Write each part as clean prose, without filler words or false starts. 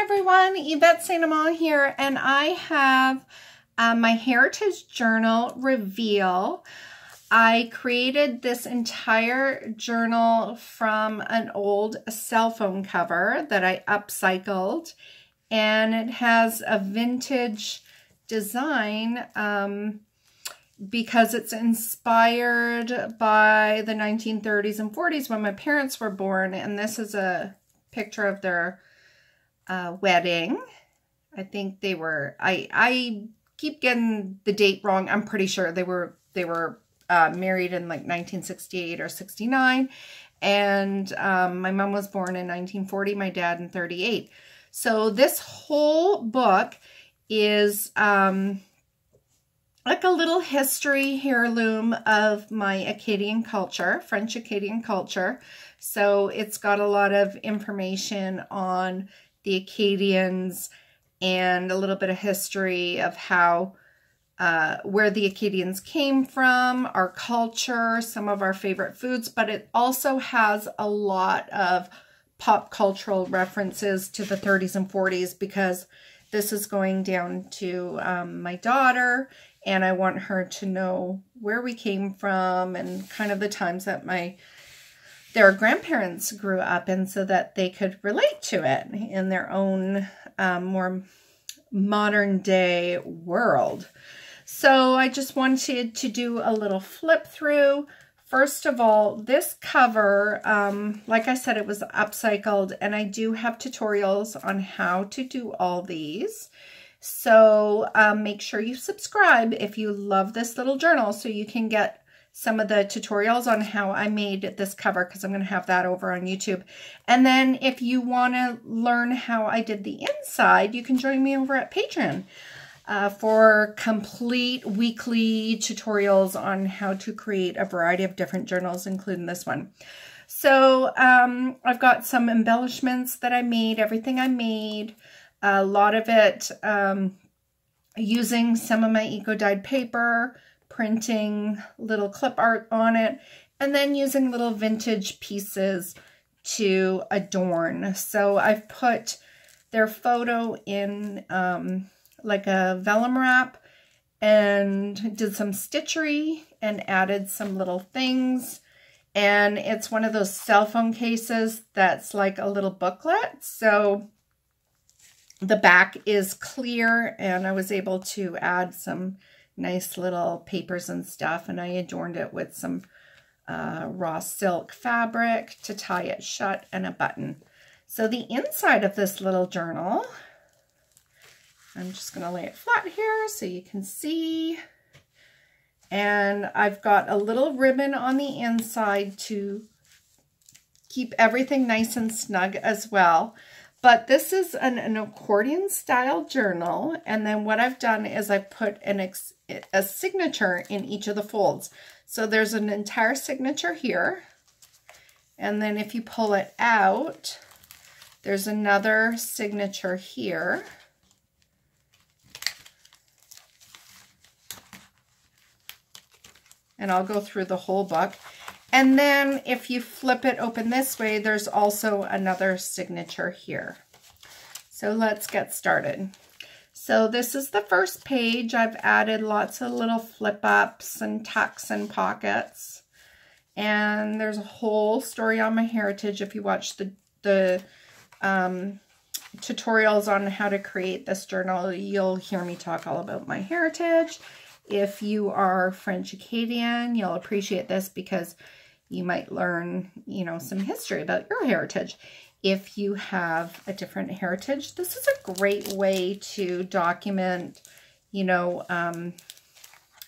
everyone, Yvette St.Amant here, and I have my Heritage Journal reveal. I created this entire journal from an old cell phone cover that I upcycled, and it has a vintage design because it's inspired by the 1930s and 40s when my parents were born, and this is a picture of their wedding. I think they were, I keep getting the date wrong. I'm pretty sure they were married in like 1968 or 69. And my mom was born in 1940, my dad in 38. So this whole book is like a little history heirloom of my Acadian culture, French Acadian culture. So it's got a lot of information on the Acadians and a little bit of history of how, where the Acadians came from, our culture, some of our favorite foods, but it also has a lot of pop cultural references to the 30s and 40s because this is going down to my daughter, and I want her to know where we came from and kind of the times that their grandparents grew up in so that they could relate to it in their own more modern day world. So I just wanted to do a little flip through. First of all, this cover, like I said, it was upcycled, and I do have tutorials on how to do all these. So make sure you subscribe if you love this little journal so you can get some of the tutorials on how I made this cover, because I'm going to have that over on YouTube. And then if you want to learn how I did the inside, you can join me over at Patreon for complete weekly tutorials on how to create a variety of different journals, including this one. So I've got some embellishments that I made, everything I made, a lot of it using some of my eco-dyed paper, printing little clip art on it, and then using little vintage pieces to adorn. So I've put their photo in like a vellum wrap and did some stitchery and added some little things. And it's one of those cell phone cases that's like a little booklet. So the back is clear, and I was able to add some nice little papers and stuff, and I adorned it with some raw silk fabric to tie it shut and a button. So the inside of this little journal, I'm just going to lay it flat here so you can see, and I've got a little ribbon on the inside to keep everything nice and snug as well. But this is an accordion style journal, and then what I've done is I put a signature in each of the folds. So there's an entire signature here, and then if you pull it out, there's another signature here. And I'll go through the whole book. And then if you flip it open this way, there's also another signature here. So let's get started. So this is the first page. I've added lots of little flip ups and tucks and pockets. And there's a whole story on my heritage. If you watch the tutorials on how to create this journal, you'll hear me talk all about my heritage. If you are French Acadian, you'll appreciate this because you might learn, you know, some history about your heritage. If you have a different heritage, this is a great way to document, you know,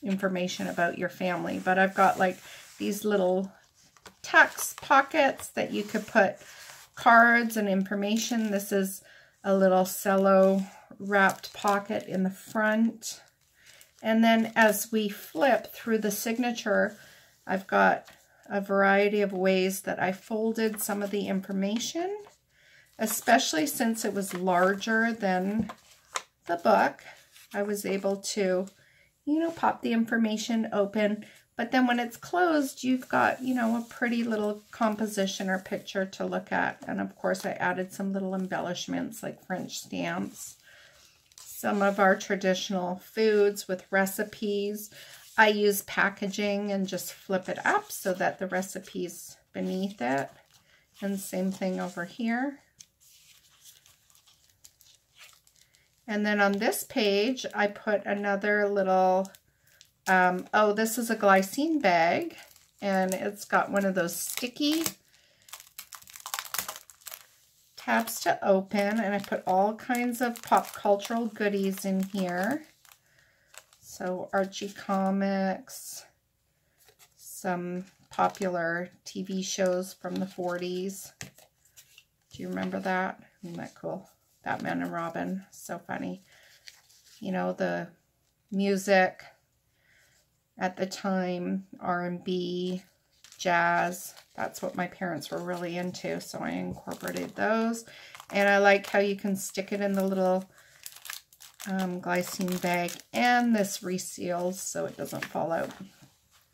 information about your family. But I've got like these little tucks, pockets that you could put cards and information. This is a little cello wrapped pocket in the front. And then as we flip through the signature, I've got a variety of ways that I folded some of the information, especially since it was larger than the book. I was able to, you know, pop the information open, But then when it's closed, you've got, you know, a pretty little composition or picture to look at. And of course, I added some little embellishments like French stamps. Some of our traditional foods with recipes. I use packaging and just flip it up so that the recipe's beneath it. And same thing over here. And then on this page, I put another little, oh, this is a glycine bag, and it's got one of those sticky tabs to open, and I put all kinds of pop cultural goodies in here. So Archie comics, some popular TV shows from the 40s. Do you remember that? Isn't that cool? Batman and Robin, so funny. You know, the music at the time, R&B, jazz, that's what my parents were really into, so I incorporated those. And I like how you can stick it in the little glycine bag, and this reseals so it doesn't fall out.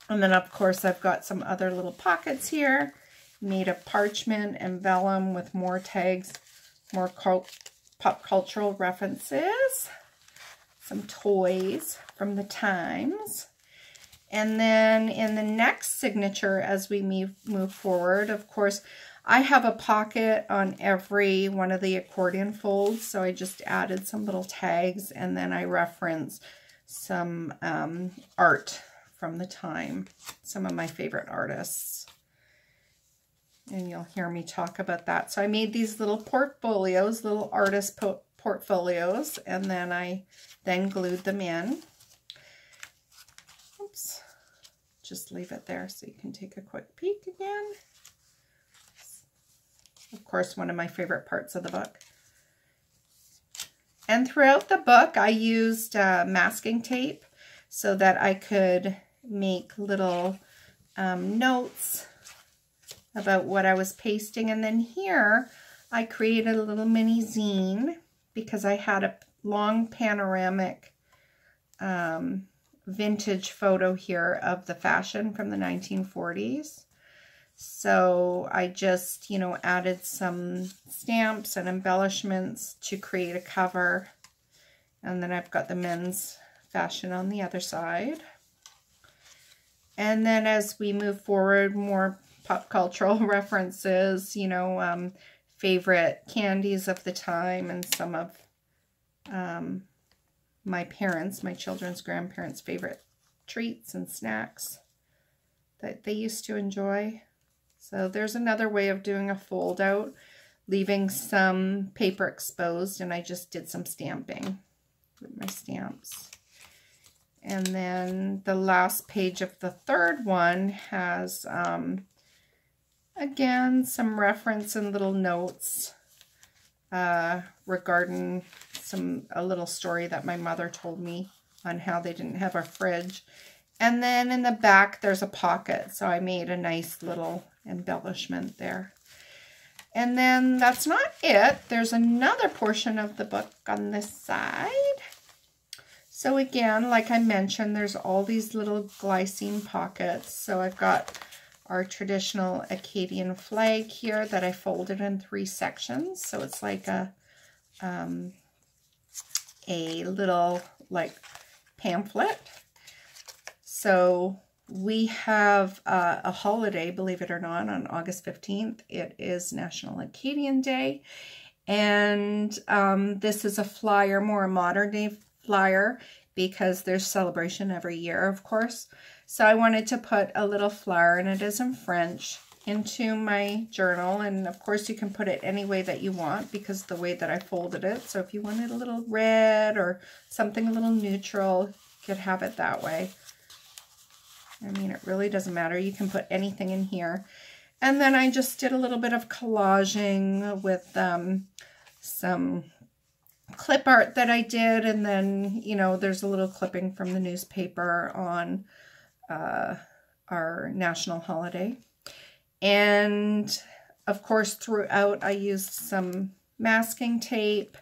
And then of course I've got some other little pockets here made of parchment and vellum with more tags, more pop cultural references, some toys from the times. And then in the next signature, as we move forward, of course, I have a pocket on every one of the accordion folds, so I just added some little tags, and then I reference some art from the time, some of my favorite artists. And you'll hear me talk about that. So I made these little portfolios, little artist portfolios, and then I glued them in. Oops. Just leave it there so you can take a quick peek again. Of course, one of my favorite parts of the book. And throughout the book, I used masking tape so that I could make little notes about what I was pasting. And then here I created a little mini zine because I had a long panoramic vintage photo here of the fashion from the 1940s. So I just, you know, added some stamps and embellishments to create a cover. And then I've got the men's fashion on the other side. And then as we move forward, more pop cultural references, you know, favorite candies of the time, and some of my parents, my children's grandparents' favorite treats and snacks that they used to enjoy. So there's another way of doing a fold out, leaving some paper exposed, and I just did some stamping with my stamps. And then the last page of the third one has, again, some reference and little notes regarding a little story that my mother told me on how they didn't have a fridge. And then in the back, there's a pocket, so I made a nice little embellishment there. And then that's not it. There's another portion of the book on this side. So again, like I mentioned, there's all these little glycine pockets. So I've got our traditional Acadian flag here that I folded in 3 sections. So it's like a little like pamphlet. So we have a holiday, believe it or not, on August 15th. It is National Acadian Day. And this is a flyer, more a modern day flyer, because there's celebration every year, of course. So I wanted to put a little flower, and it is in French, into my journal. And of course you can put it any way that you want, because the way that I folded it. So if you wanted a little red or something a little neutral, you could have it that way. I mean, it really doesn't matter. You can put anything in here. And then I just did a little bit of collaging with some clip art that I did. And then, you know, there's a little clipping from the newspaper on our national holiday. And of course, throughout I used some masking tape,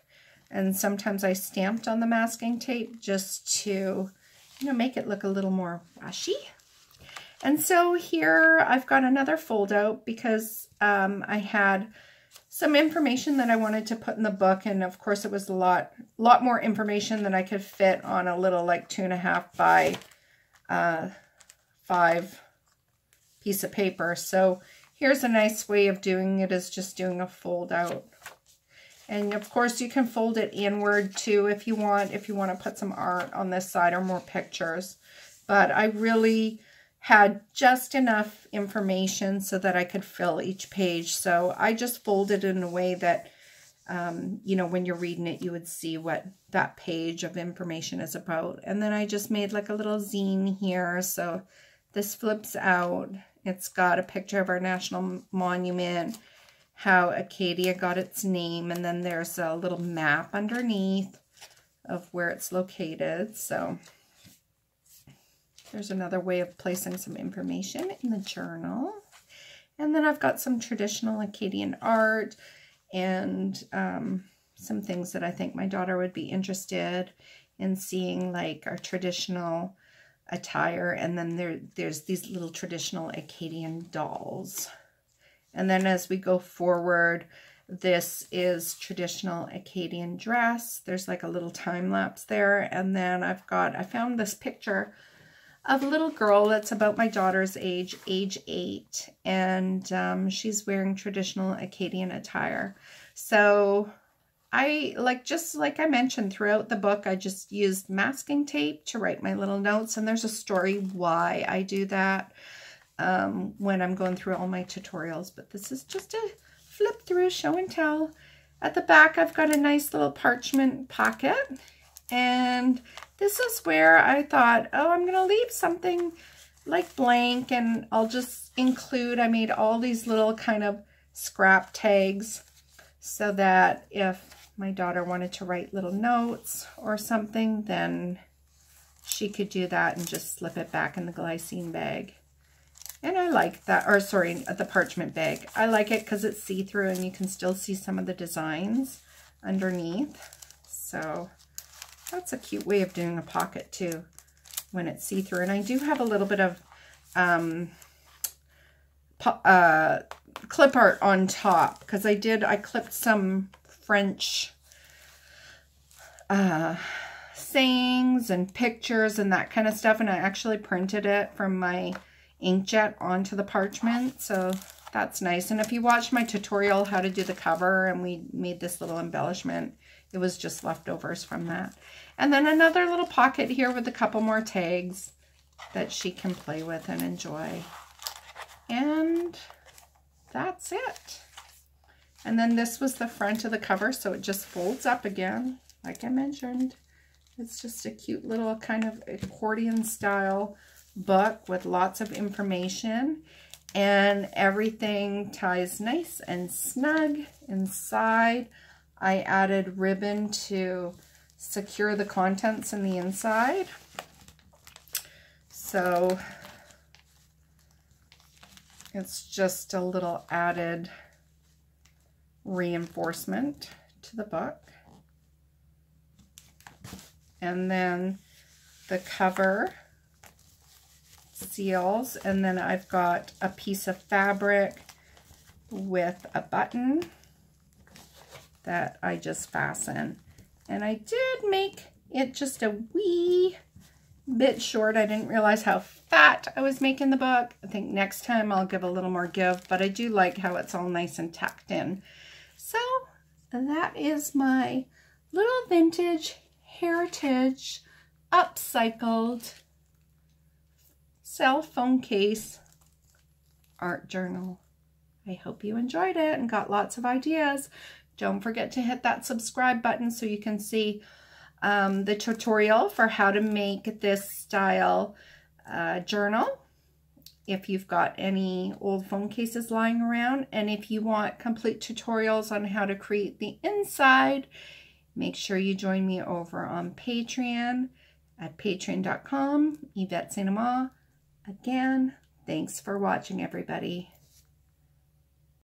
and sometimes I stamped on the masking tape just to, you know, make it look a little more washy. And so here I've got another fold out because I had some information that I wanted to put in the book. And of course it was a lot more information than I could fit on a little like 2.5 by 5 piece of paper. So here's a nice way of doing it, is just doing a fold out. And of course you can fold it inward too if you want to put some art on this side or more pictures. But I really had just enough information so that I could fill each page. So I just folded in a way that, you know, when you're reading it, you would see what that page of information is about. And then I just made like a little zine here. So this flips out. It's got a picture of our national monument, how Acadia got its name, and then there's a little map underneath of where it's located. So there's another way of placing some information in the journal. And then I've got some traditional Acadian art and some things that I think my daughter would be interested in seeing, like our traditional attire. And then there's these little traditional Acadian dolls. And then as we go forward, this is traditional Acadian dress. There's like a little time lapse there. And then I found this picture of a little girl that's about my daughter's age 8. And she's wearing traditional Acadian attire. So just like I mentioned throughout the book, I just used masking tape to write my little notes. And there's a story why I do that when I'm going through all my tutorials. But this is just a flip through show and tell. At the back, I've got a nice little parchment pocket. And this is where I thought, oh, I'm going to leave something like blank, and I'll just include, I made all these little kind of scrap tags so that if my daughter wanted to write little notes or something, then she could do that and just slip it back in the glycine bag. And I like that, or sorry, the parchment bag. I like it because it's see-through and you can still see some of the designs underneath. So that's a cute way of doing a pocket too, when it's see-through. And I do have a little bit of clip art on top, because I clipped some French sayings and pictures and that kind of stuff, and I actually printed it from my inkjet onto the parchment, so that's nice. And if you watched my tutorial how to do the cover, and we made this little embellishment, it was just leftovers from that. And then another little pocket here with a couple more tags that she can play with and enjoy. And that's it. And then this was the front of the cover, so it just folds up again, like I mentioned. It's just a cute little kind of accordion style book with lots of information, and everything ties nice and snug inside. I added ribbon to secure the contents in the inside. So it's just a little added reinforcement to the book. And then the cover seals, and then I've got a piece of fabric with a button that I just fasten. And I did make it just a wee bit short. I didn't realize how fat I was making the book. I think next time I'll give a little more give, but I do like how it's all nice and tucked in. So that is my little vintage heritage upcycled cell phone case art journal. I hope you enjoyed it and got lots of ideas. Don't forget to hit that subscribe button so you can see the tutorial for how to make this style journal if you've got any old phone cases lying around. And if you want complete tutorials on how to create the inside, make sure you join me over on Patreon at patreon.com, Yvette St.Amant. Again, thanks for watching, everybody.